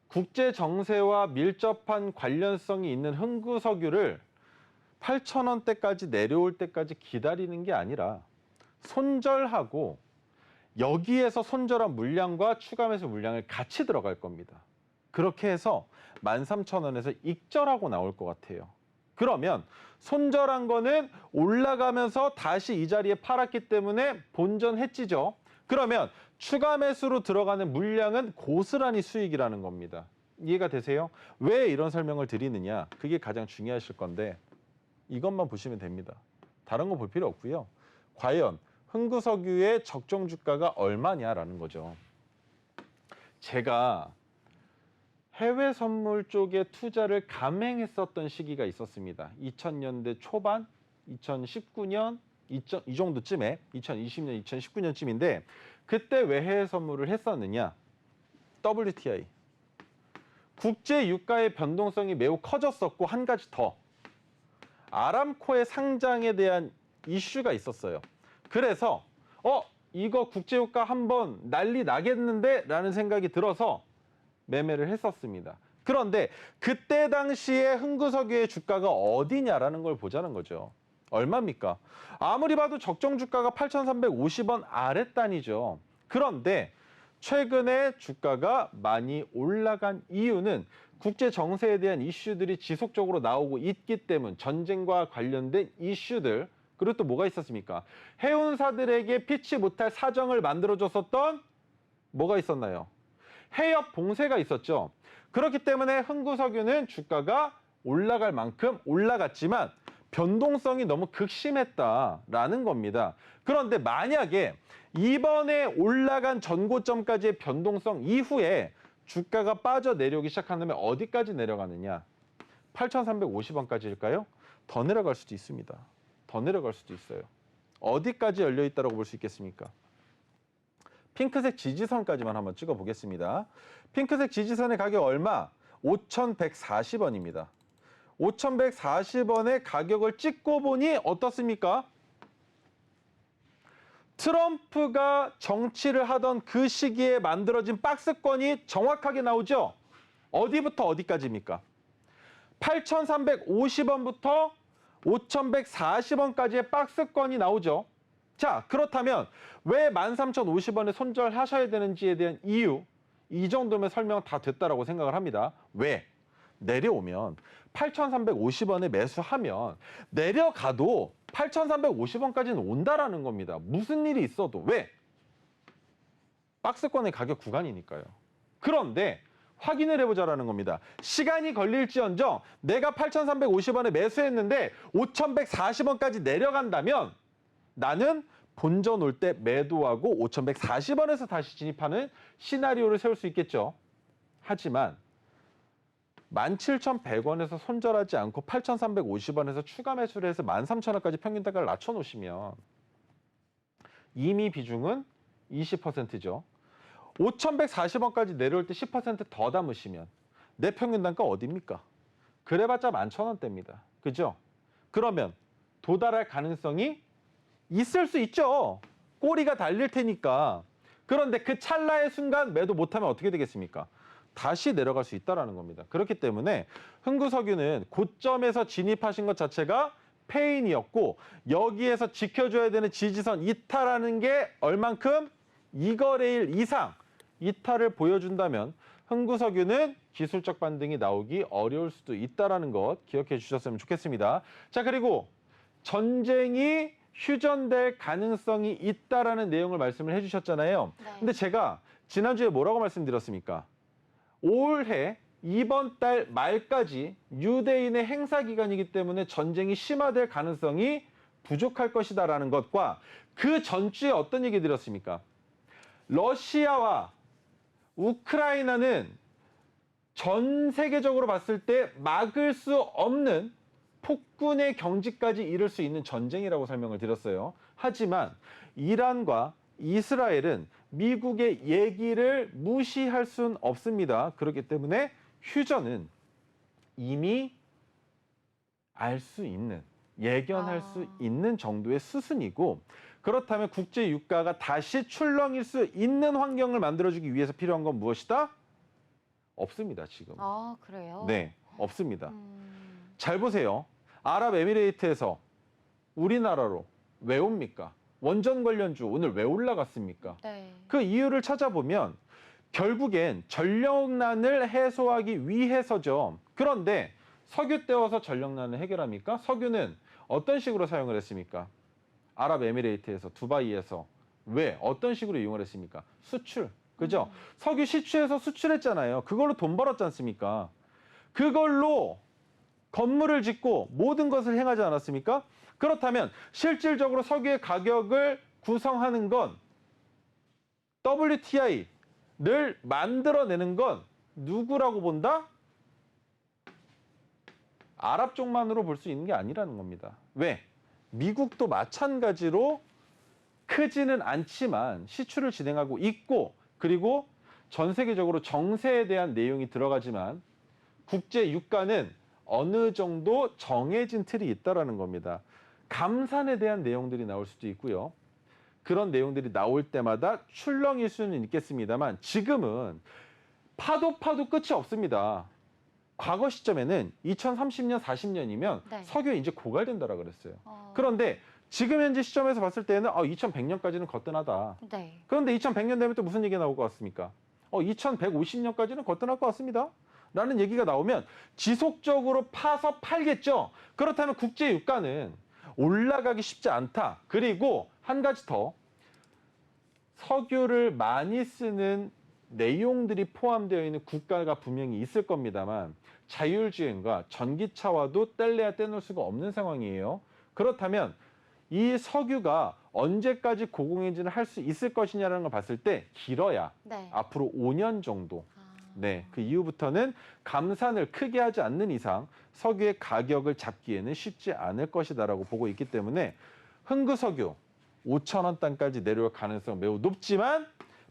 국제 정세와 밀접한 관련성이 있는 흥구석유를 8,000원대까지 내려올 때까지 기다리는 게 아니라 손절하고 여기에서 손절한 물량과 추가 매수 물량을 같이 들어갈 겁니다. 그렇게 해서 13,000원에서 익절하고 나올 것 같아요. 그러면 손절한 거는 올라가면서 다시 이 자리에 팔았기 때문에 본전 해지죠. 그러면 추가 매수로 들어가는 물량은 고스란히 수익이라는 겁니다. 이해가 되세요? 왜 이런 설명을 드리느냐? 그게 가장 중요하실 건데 이것만 보시면 됩니다. 다른 거 볼 필요 없고요. 과연 흥구석유의 적정 주가가 얼마냐라는 거죠. 제가 해외 선물 쪽에 투자를 감행했었던 시기가 있었습니다. 2000년대 초반, 2019년, 이 정도쯤에 2020년, 2019년쯤인데 그때 왜 해외 선물을 했었느냐? WTI. 국제 유가의 변동성이 매우 커졌었고 한 가지 더. 아람코의 상장에 대한 이슈가 있었어요. 그래서 이거 국제유가 한번 난리 나겠는데? 라는 생각이 들어서 매매를 했었습니다. 그런데 그때 당시에 흥구석유의 주가가 어디냐라는 걸 보자는 거죠. 얼마입니까? 아무리 봐도 적정 주가가 8,350원 아랫단이죠. 그런데 최근에 주가가 많이 올라간 이유는 국제 정세에 대한 이슈들이 지속적으로 나오고 있기 때문 전쟁과 관련된 이슈들 그리고 또 뭐가 있었습니까? 해운사들에게 피치 못할 사정을 만들어줬었던 뭐가 있었나요? 해협 봉쇄가 있었죠. 그렇기 때문에 흥구석유는 주가가 올라갈 만큼 올라갔지만 변동성이 너무 극심했다라는 겁니다. 그런데 만약에 이번에 올라간 전고점까지의 변동성 이후에 주가가 빠져내려오기 시작한다면 어디까지 내려가느냐? 8,350원까지일까요? 더 내려갈 수도 있습니다. 더 내려갈 수도 있어요. 어디까지 열려있다고 볼 수 있겠습니까? 핑크색 지지선까지만 한번 찍어보겠습니다. 핑크색 지지선의 가격 얼마? 5,140원입니다. 5,140원의 가격을 찍고 보니 어떻습니까? 트럼프가 정치를 하던 그 시기에 만들어진 박스권이 정확하게 나오죠? 어디부터 어디까지입니까? 8,350원부터 5,140원까지의 박스권이 나오죠. 자, 그렇다면 왜 13,050원에 손절하셔야 되는지에 대한 이유, 이 정도면 설명 다 됐다라고 생각을 합니다. 왜? 내려오면 8,350원에 매수하면 내려가도 8,350원까지는 온다라는 겁니다. 무슨 일이 있어도. 왜? 박스권의 가격 구간이니까요. 그런데 확인을 해보자라는 겁니다. 시간이 걸릴지언정 내가 8,350원에 매수했는데 5,140원까지 내려간다면 나는 본전 올 때 매도하고 5,140원에서 다시 진입하는 시나리오를 세울 수 있겠죠. 하지만 17,100원에서 손절하지 않고 8,350원에서 추가 매수를 해서 13,000원까지 평균 단가를 낮춰놓으시면 이미 비중은 20%죠. 5,140원까지 내려올 때 10% 더 담으시면 내 평균 단가 어디입니까? 그래봤자 11,000원대입니다. 그죠? 그러면 도달할 가능성이 있을 수 있죠. 꼬리가 달릴 테니까. 그런데 그 찰나의 순간 매도 못하면 어떻게 되겠습니까? 다시 내려갈 수 있다는 겁니다. 그렇기 때문에 흥구석유는 고점에서 진입하신 것 자체가 패인이었고 여기에서 지켜줘야 되는 지지선 이탈하는 게 얼만큼? 2거래일 이상 이탈을 보여준다면 흥구석유는 기술적 반등이 나오기 어려울 수도 있다는 것 기억해 주셨으면 좋겠습니다. 자, 그리고 전쟁이 휴전될 가능성이 있다라는 내용을 말씀을 해주셨잖아요. 네. 근데 제가 지난주에 뭐라고 말씀드렸습니까? 올해 이번 달 말까지 유대인의 행사 기간이기 때문에 전쟁이 심화될 가능성이 부족할 것이다라는 것과 그 전주에 어떤 얘기 드렸습니까? 러시아와 우크라이나는 전 세계적으로 봤을 때 막을 수 없는 폭군의 경지까지 이를 수 있는 전쟁이라고 설명을 드렸어요. 하지만 이란과 이스라엘은 미국의 얘기를 무시할 수는 없습니다. 그렇기 때문에 휴전은 이미 알 수 있는, 예견할 수 있는 정도의 수순이고 그렇다면 국제 유가가 다시 출렁일 수 있는 환경을 만들어주기 위해서 필요한 건 무엇이다? 없습니다, 지금. 아, 그래요? 네, 없습니다. 잘 보세요. 아랍에미레이트에서 우리나라로 왜 옵니까? 원전 관련주 오늘 왜 올라갔습니까? 네. 그 이유를 찾아보면 결국엔 전력난을 해소하기 위해서죠. 그런데 석유 떼어서 전력난을 해결합니까? 석유는 어떤 식으로 사용을 했습니까? 아랍에미레이트에서, 두바이에서 왜 어떤 식으로 이용을 했습니까? 수출. 그죠? 석유 시추해서 수출했잖아요. 그걸로 돈 벌었지 않습니까? 그걸로 건물을 짓고 모든 것을 행하지 않았습니까? 그렇다면 실질적으로 석유의 가격을 구성하는 건 WTI를 만들어내는 건 누구라고 본다? 아랍 쪽만으로 볼 수 있는 게 아니라는 겁니다. 왜? 미국도 마찬가지로 크지는 않지만 시추를 진행하고 있고 그리고 전 세계적으로 정세에 대한 내용이 들어가지만 국제 유가는 어느 정도 정해진 틀이 있다라는 겁니다. 감산에 대한 내용들이 나올 수도 있고요. 그런 내용들이 나올 때마다 출렁일 수는 있겠습니다만 지금은 파도 끝이 없습니다. 과거 시점에는 2030년, 40년이면 네. 석유에 이제 고갈된다라고 그랬어요. 그런데 지금 현재 시점에서 봤을 때는 2100년까지는 거뜬하다. 네. 그런데 2100년 되면 또 무슨 얘기가 나올 것 같습니까? 2150년까지는 거뜬할 것 같습니다. 라는 얘기가 나오면 지속적으로 파서 팔겠죠. 그렇다면 국제 유가는 올라가기 쉽지 않다. 그리고 한 가지 더, 석유를 많이 쓰는 내용들이 포함되어 있는 국가가 분명히 있을 겁니다만 자율주행과 전기차와도 뗄래야 떼놓을 수가 없는 상황이에요. 그렇다면 이 석유가 언제까지 고공행진을 할 수 있을 것이냐라는 걸 봤을 때 길어야 네. 앞으로 5년 정도. 아. 네, 그 이후부터는 감산을 크게 하지 않는 이상 석유의 가격을 잡기에는 쉽지 않을 것이다라고 보고 있기 때문에 흥구석유 5,000원 단까지 내려올 가능성 매우 높지만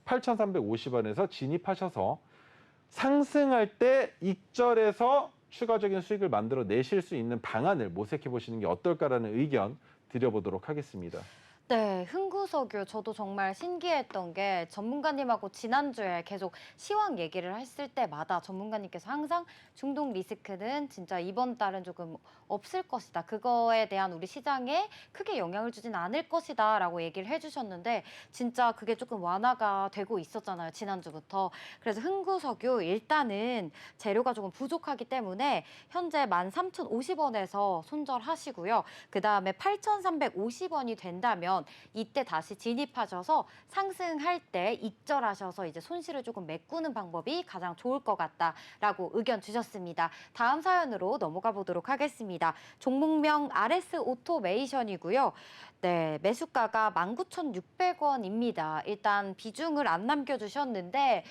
8,350원에서 진입하셔서 상승할 때 익절해서 추가적인 수익을 만들어 내실 수 있는 방안을 모색해 보시는 게 어떨까라는 의견 드려보도록 하겠습니다. 네, 흥구석유 저도 정말 신기했던 게 전문가님하고 지난주에 계속 시황 얘기를 했을 때마다 전문가님께서 항상 중동 리스크는 진짜 이번 달은 조금 없을 것이다. 그거에 대한 우리 시장에 크게 영향을 주진 않을 것이다 라고 얘기를 해주셨는데 진짜 그게 조금 완화가 되고 있었잖아요. 지난주부터. 그래서 흥구석유 일단은 재료가 조금 부족하기 때문에 현재 13,050원에서 손절하시고요. 그다음에 8,350원이 된다면 이때 다시 진입하셔서 상승할 때 익절하셔서 이제 손실을 조금 메꾸는 방법이 가장 좋을 것 같다라고 의견 주셨습니다. 다음 사연으로 넘어가 보도록 하겠습니다. 종목명 RS 오토메이션이고요. 네, 매수가가 19,600원입니다. 일단 비중을 안 남겨주셨는데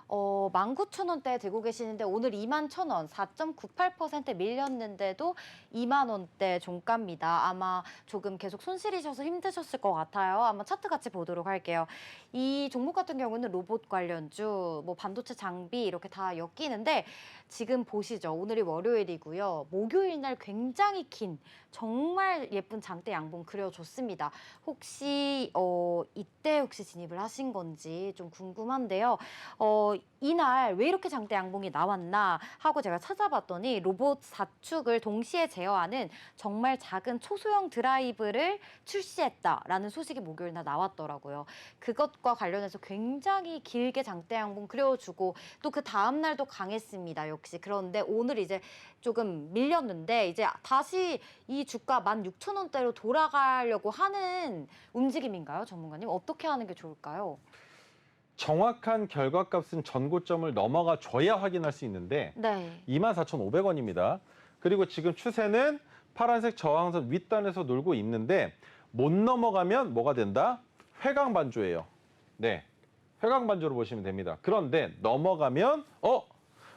19,000원대 들고 계시는데 오늘 21,000원, 4.98% 밀렸는데도 2만 원대 종가입니다. 아마 조금 계속 손실이셔서 힘드셨을 것 같아요. 한번 차트 같이 보도록 할게요. 이 종목 같은 경우는 로봇 관련주, 뭐 반도체 장비 이렇게 다 엮이는데 지금 보시죠. 오늘이 월요일이고요. 목요일 날 굉장히 긴 정말 예쁜 장대 양봉 그려줬습니다. 혹시 이때 혹시 진입을 하신 건지 좀 궁금한데요. 이날 왜 이렇게 장대 양봉이 나왔나 하고 제가 찾아봤더니 로봇 4축을 동시에 제어하는 정말 작은 초소형 드라이브를 출시했다라는 소식이 목요일 날 나왔더라고요. 그것과 관련해서 굉장히 길게 장대 양봉 그려주고 또 그 다음 날도 강했습니다. 역시. 그런데 오늘 이제 조금 밀렸는데 이제 다시 이 주가 16,000원대로 돌아가려고 하는 움직임인가요, 전문가님? 어떻게 하는 게 좋을까요? 정확한 결과값은 전고점을 넘어가 줘야 확인할 수 있는데 네. 24,500원입니다. 그리고 지금 추세는 파란색 저항선 윗단에서 놀고 있는데 못 넘어가면 뭐가 된다? 회강 반조예요. 네, 회강 반조로 보시면 됩니다. 그런데 넘어가면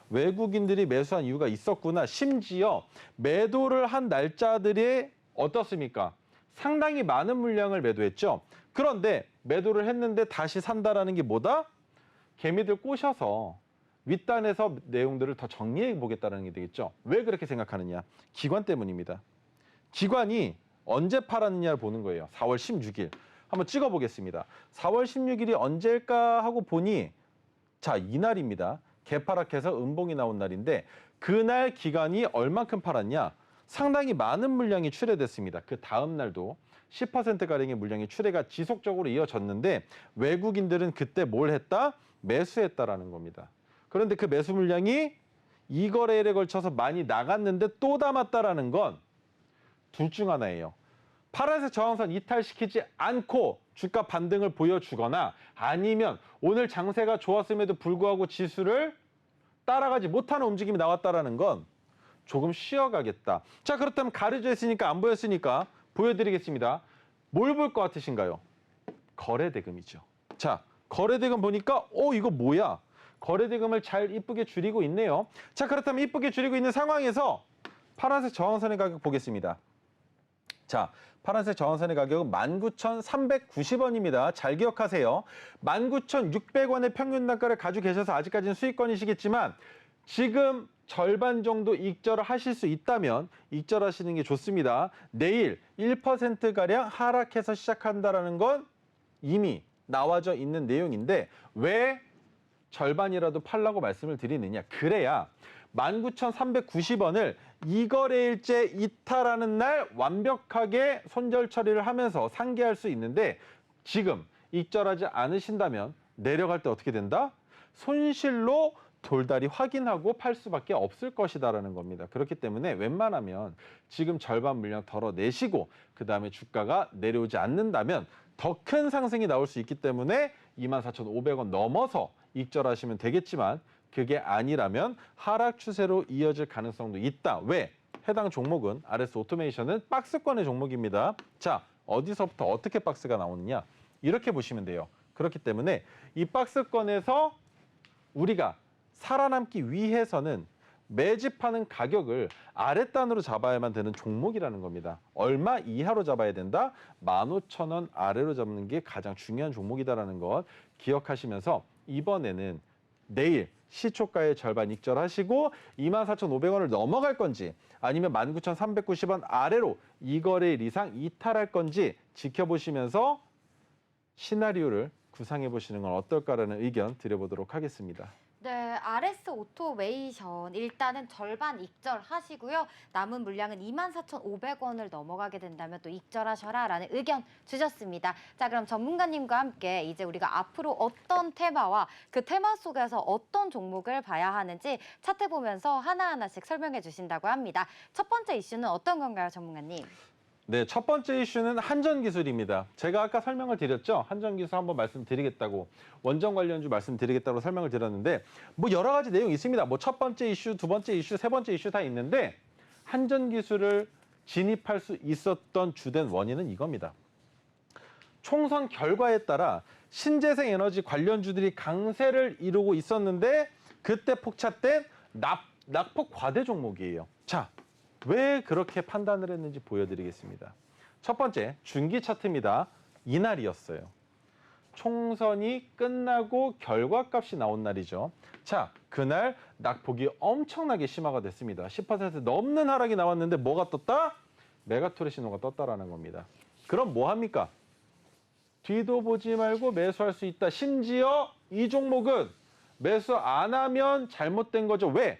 외국인들이 매수한 이유가 있었구나. 심지어 매도를 한 날짜들이 어떻습니까? 상당히 많은 물량을 매도했죠. 그런데 매도를 했는데 다시 산다라는 게 뭐다? 개미들 꼬셔서 윗단에서 내용들을 더 정리해 보겠다는 게 되겠죠. 왜 그렇게 생각하느냐? 기관 때문입니다. 기관이 언제 팔았느냐를 보는 거예요. 4월 16일. 한번 찍어 보겠습니다. 4월 16일이 언제일까 하고 보니 자, 이날입니다. 개파락해서 음봉이 나온 날인데 그날 기관이 얼만큼 팔았냐? 상당히 많은 물량이 출회됐습니다. 그 다음 날도 10%가량의 물량의 출회가 지속적으로 이어졌는데 외국인들은 그때 뭘 했다? 매수했다라는 겁니다. 그런데 그 매수 물량이 이 거래일에 걸쳐서 많이 나갔는데 또 담았다라는 건 둘 중 하나예요. 파란색 저항선 이탈시키지 않고 주가 반등을 보여주거나 아니면 오늘 장세가 좋았음에도 불구하고 지수를 따라가지 못하는 움직임이 나왔다라는 건 조금 쉬어가겠다. 자, 그렇다면 가려져 있으니까 안 보였으니까 보여드리겠습니다. 뭘 볼 것 같으신가요? 거래대금이죠. 자, 거래대금 보니까 이거 뭐야? 거래대금을 잘 이쁘게 줄이고 있네요. 자, 그렇다면 이쁘게 줄이고 있는 상황에서 파란색 저항선의 가격 보겠습니다. 자, 파란색 저항선의 가격은 19,390원입니다. 잘 기억하세요. 19,600원의 평균 단가를 가지고 계셔서 아직까지는 수익권이시겠지만 지금 절반 정도 익절을 하실 수 있다면 익절하시는 게 좋습니다. 내일 1%가량 하락해서 시작한다는 건 이미 나와져 있는 내용인데 왜 절반이라도 팔라고 말씀을 드리느냐. 그래야 19,390원을 이거래일째 이탈하는 날 완벽하게 손절 처리를 하면서 상기할 수 있는데 지금 익절하지 않으신다면 내려갈 때 어떻게 된다? 손실로 돌다리 확인하고 팔 수밖에 없을 것이다라는 겁니다. 그렇기 때문에 웬만하면 지금 절반 물량 덜어내시고 그다음에 주가가 내려오지 않는다면 더 큰 상승이 나올 수 있기 때문에 24,500원 넘어서 익절하시면 되겠지만 그게 아니라면 하락 추세로 이어질 가능성도 있다. 왜? 해당 종목은 RS 오토메이션은 박스권의 종목입니다. 자, 어디서부터 어떻게 박스가 나오느냐? 이렇게 보시면 돼요. 그렇기 때문에 이 박스권에서 우리가 살아남기 위해서는 매집하는 가격을 아랫단으로 잡아야만 되는 종목이라는 겁니다. 얼마 이하로 잡아야 된다? 15,000원 아래로 잡는 게 가장 중요한 종목이다라는 것 기억하시면서 이번에는 내일 시초가의 절반 익절하시고 24,500원을 넘어갈 건지 아니면 19,390원 아래로 이 거래일 이상 이탈할 건지 지켜보시면서 시나리오를 구상해 보시는 건 어떨까라는 의견 드려보도록 하겠습니다. 네, RS 오토메이션 일단은 절반 익절하시고요. 남은 물량은 24,500원을 넘어가게 된다면 또 익절하셔라라는 의견 주셨습니다. 자, 그럼 전문가님과 함께 이제 우리가 앞으로 어떤 테마와 그 테마 속에서 어떤 종목을 봐야 하는지 차트 보면서 하나하나씩 설명해 주신다고 합니다. 첫 번째 이슈는 어떤 건가요, 전문가님? 네, 첫 번째 이슈는 한전기술입니다. 제가 아까 설명을 드렸죠. 한전기술 한번 말씀드리겠다고, 원전 관련주 말씀드리겠다고 설명을 드렸는데 뭐 여러 가지 내용이 있습니다. 뭐 첫 번째 이슈, 두 번째 이슈, 세 번째 이슈 다 있는데 한전기술을 진입할 수 있었던 주된 원인은 이겁니다. 총선 결과에 따라 신재생 에너지 관련주들이 강세를 이루고 있었는데 그때 폭착된 낙폭 과대 종목이에요. 자, 왜 그렇게 판단을 했는지 보여드리겠습니다. 첫 번째, 중기 차트입니다. 이날이었어요. 총선이 끝나고 결과값이 나온 날이죠. 자, 그날 낙폭이 엄청나게 심화가 됐습니다. 10% 넘는 하락이 나왔는데 뭐가 떴다? 메가토레 신호가 떴다라는 겁니다. 그럼 뭐 합니까? 뒤도 보지 말고 매수할 수 있다. 심지어 이 종목은 매수 안 하면 잘못된 거죠. 왜?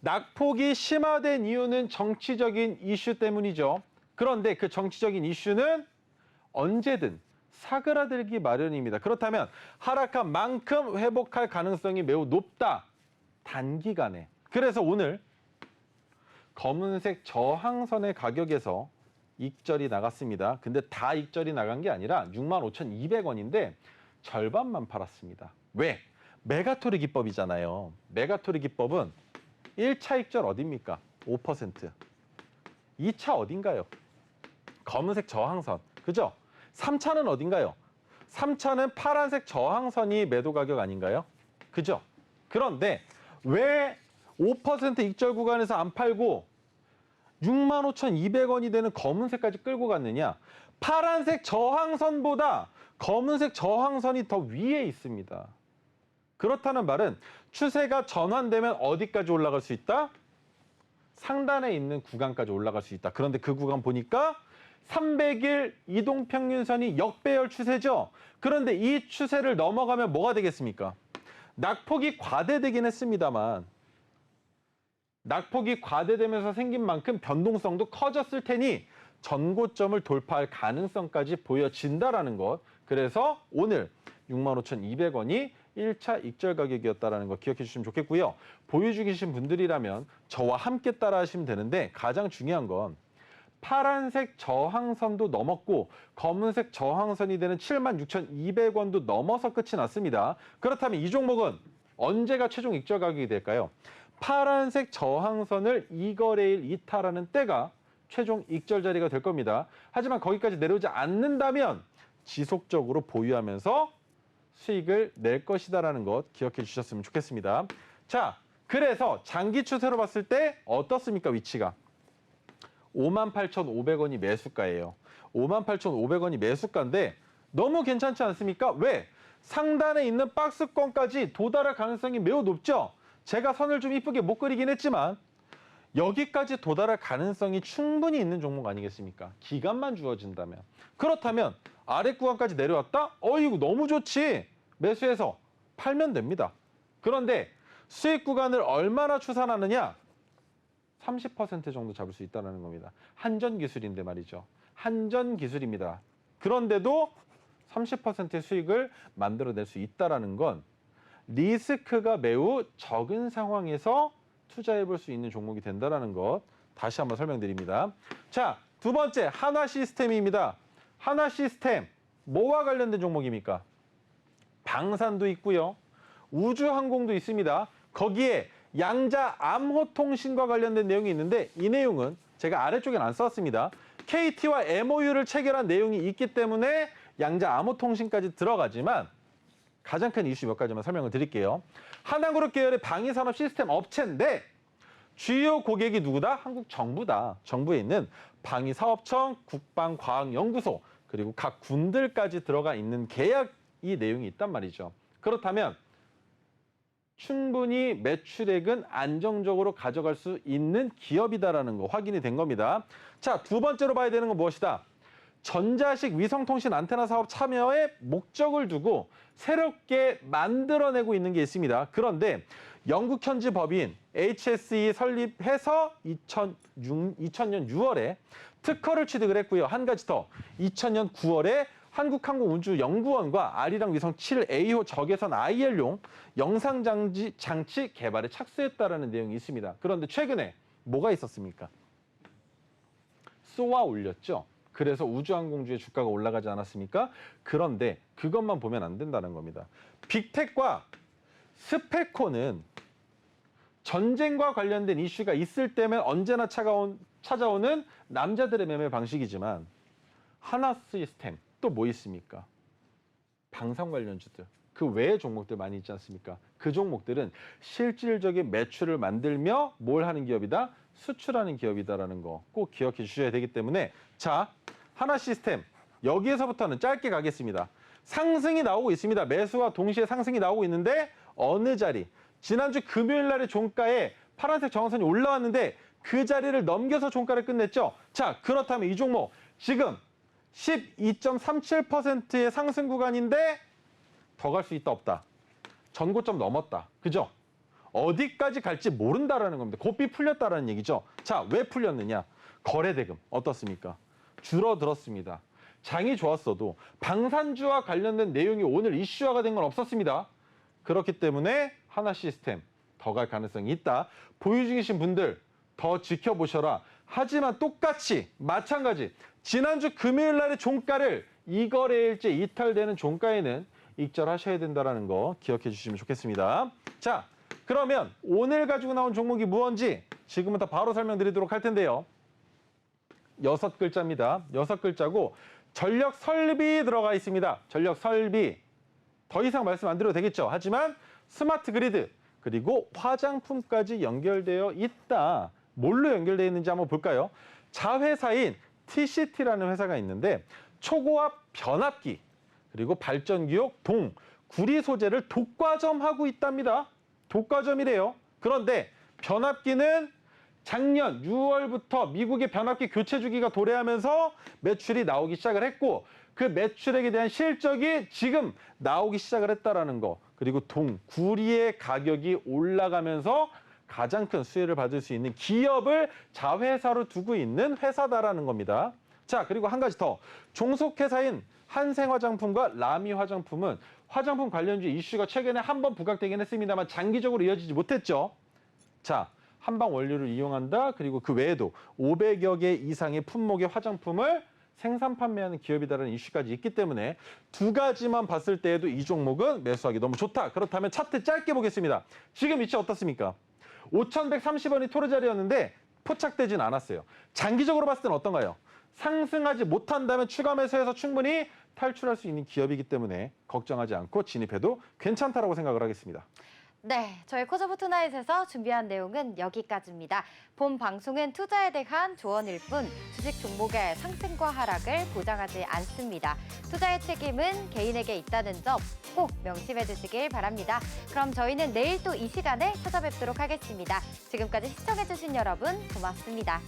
낙폭이 심화된 이유는 정치적인 이슈 때문이죠. 그런데 그 정치적인 이슈는 언제든 사그라들기 마련입니다. 그렇다면 하락한 만큼 회복할 가능성이 매우 높다. 단기간에. 그래서 오늘 검은색 저항선의 가격에서 익절이 나갔습니다. 근데 다 익절이 나간 게 아니라 65,200원인데 절반만 팔았습니다. 왜? 메가토리 기법이잖아요. 메가토리 기법은 1차 익절 어딥니까? 5%. 2차 어딘가요? 검은색 저항선. 그죠? 3차는 어딘가요? 3차는 파란색 저항선이 매도 가격 아닌가요? 그죠? 그런데 왜 5% 익절 구간에서 안 팔고 65,200원이 되는 검은색까지 끌고 갔느냐? 파란색 저항선보다 검은색 저항선이 더 위에 있습니다. 그렇다는 말은 추세가 전환되면 어디까지 올라갈 수 있다? 상단에 있는 구간까지 올라갈 수 있다. 그런데 그 구간 보니까 300일 이동평균선이 역배열 추세죠. 그런데 이 추세를 넘어가면 뭐가 되겠습니까? 낙폭이 과대되긴 했습니다만 낙폭이 과대되면서 생긴 만큼 변동성도 커졌을 테니 전고점을 돌파할 가능성까지 보여진다라는 것. 그래서 오늘 65,200원이 1차 익절 가격이었다는 거 기억해 주시면 좋겠고요. 보유 중이신 분들이라면 저와 함께 따라 하시면 되는데 가장 중요한 건 파란색 저항선도 넘었고 검은색 저항선이 되는 76,200원도 넘어서 끝이 났습니다. 그렇다면 이 종목은 언제가 최종 익절 가격이 될까요? 파란색 저항선을 이 거래일 이탈하는 때가 최종 익절 자리가 될 겁니다. 하지만 거기까지 내려오지 않는다면 지속적으로 보유하면서 수익을 낼 것이다라는 것 기억해 주셨으면 좋겠습니다. 자, 그래서 장기 추세로 봤을 때 어떻습니까, 위치가? 58,500원이 매수가예요. 58,500원이 매수가인데 너무 괜찮지 않습니까? 왜? 상단에 있는 박스권까지 도달할 가능성이 매우 높죠? 제가 선을 좀 이쁘게 못 그리긴 했지만 여기까지 도달할 가능성이 충분히 있는 종목 아니겠습니까? 기간만 주어진다면. 그렇다면 아래 구간까지 내려왔다? 이거 너무 좋지. 매수해서 팔면 됩니다. 그런데 수익 구간을 얼마나 추산하느냐? 30% 정도 잡을 수 있다는 겁니다. 한전기술인데 말이죠. 한전기술입니다. 그런데도 30%의 수익을 만들어낼 수 있다는 건 리스크가 매우 적은 상황에서 투자해 볼 수 있는 종목이 된다는 것 다시 한번 설명드립니다. 자, 두 번째 한화 시스템입니다. 한화 시스템 뭐와 관련된 종목입니까? 방산도 있고요. 우주항공도 있습니다. 거기에 양자 암호통신과 관련된 내용이 있는데 이 내용은 제가 아래쪽엔 안 썼습니다. KT와 MOU를 체결한 내용이 있기 때문에 양자 암호통신까지 들어가지만 가장 큰 이슈 몇 가지만 설명을 드릴게요. 하나그룹 계열의 방위산업 시스템 업체인데 주요 고객이 누구다? 한국 정부다. 정부에 있는 방위사업청, 국방과학연구소, 그리고 각 군들까지 들어가 있는 계약이 내용이 있단 말이죠. 그렇다면 충분히 매출액은 안정적으로 가져갈 수 있는 기업이다라는 거 확인이 된 겁니다. 자, 두 번째로 봐야 되는 건 무엇이다? 전자식 위성통신 안테나 사업 참여에 목적을 두고 새롭게 만들어내고 있는 게 있습니다. 그런데 영국 현지 법인 HSE 설립해서 2000년 6월에 특허를 취득을 했고요. 한 가지 더, 2000년 9월에 한국항공우주연구원과 아리랑 위성 7A호 적외선 IL용 영상장치 개발에 착수했다라는 내용이 있습니다. 그런데 최근에 뭐가 있었습니까? 쏘아 올렸죠. 그래서 우주항공주의 주가가 올라가지 않았습니까? 그런데 그것만 보면 안 된다는 겁니다. 빅텍과 스페코는 전쟁과 관련된 이슈가 있을 때면 언제나 찾아오는 남자들의 매매 방식이지만 하나 시스템 또 뭐 있습니까? 방산 관련주들, 그 외의 종목들 많이 있지 않습니까? 그 종목들은 실질적인 매출을 만들며 뭘 하는 기업이다? 수출하는 기업이다라는 거 꼭 기억해 주셔야 되기 때문에 자, 하나 시스템 여기에서부터는 짧게 가겠습니다. 상승이 나오고 있습니다. 매수와 동시에 상승이 나오고 있는데 어느 자리? 지난주 금요일 날의 종가에 파란색 정선이 올라왔는데 그 자리를 넘겨서 종가를 끝냈죠. 자, 그렇다면 이 종목 지금 12.37%의 상승 구간인데 더 갈 수 있다 없다. 전고점 넘었다. 그죠? 어디까지 갈지 모른다라는 겁니다. 고삐 풀렸다라는 얘기죠. 자, 왜 풀렸느냐? 거래대금 어떻습니까? 줄어들었습니다. 장이 좋았어도 방산주와 관련된 내용이 오늘 이슈화가 된 건 없었습니다. 그렇기 때문에 하나 시스템 더 갈 가능성이 있다. 보유 중이신 분들 더 지켜보셔라. 하지만 똑같이 마찬가지 지난주 금요일 날의 종가를 이 거래일째 이탈되는 종가에는 익절하셔야 된다는 거 기억해 주시면 좋겠습니다. 자, 그러면 오늘 가지고 나온 종목이 무엇인지 지금부터 바로 설명드리도록 할 텐데요. 6글자입니다. 6글자고 전력 설비 들어가 있습니다. 전력 설비. 더 이상 말씀 안 드려도 되겠죠. 하지만 스마트 그리드 그리고 화장품까지 연결되어 있다. 뭘로 연결되어 있는지 한번 볼까요? 자회사인 TCT라는 회사가 있는데 초고압 변압기 그리고 발전기역 동, 구리 소재를 독과점하고 있답니다. 독과점이래요. 그런데 변압기는 작년 6월부터 미국의 변압기 교체 주기가 도래하면서 매출이 나오기 시작을 했고 그 매출액에 대한 실적이 지금 나오기 시작을 했다라는 거. 그리고 동, 구리의 가격이 올라가면서 가장 큰 수혜를 받을 수 있는 기업을 자회사로 두고 있는 회사다라는 겁니다. 자, 그리고 한 가지 더. 종속회사인 한생화장품과 라미화장품은 화장품 관련주 이슈가 최근에 한 번 부각되긴 했습니다만 장기적으로 이어지지 못했죠. 자, 한방 원료를 이용한다. 그리고 그 외에도 500여 개 이상의 품목의 화장품을 생산 판매하는 기업이다라는 이슈까지 있기 때문에 두 가지만 봤을 때에도 이 종목은 매수하기 너무 좋다. 그렇다면 차트 짧게 보겠습니다. 지금 위치 어떻습니까? 5,130원이 토르 자리였는데 포착되진 않았어요. 장기적으로 봤을 때는 어떤가요? 상승하지 못한다면 추가 매수해서 충분히 탈출할 수 있는 기업이기 때문에 걱정하지 않고 진입해도 괜찮다라고 생각을 하겠습니다. 네, 저희 코저보 투나잇에서 준비한 내용은 여기까지입니다. 본 방송은 투자에 대한 조언일 뿐 주식 종목의 상승과 하락을 보장하지 않습니다. 투자의 책임은 개인에게 있다는 점 꼭 명심해 두시길 바랍니다. 그럼 저희는 내일 또 이 시간에 찾아뵙도록 하겠습니다. 지금까지 시청해주신 여러분 고맙습니다.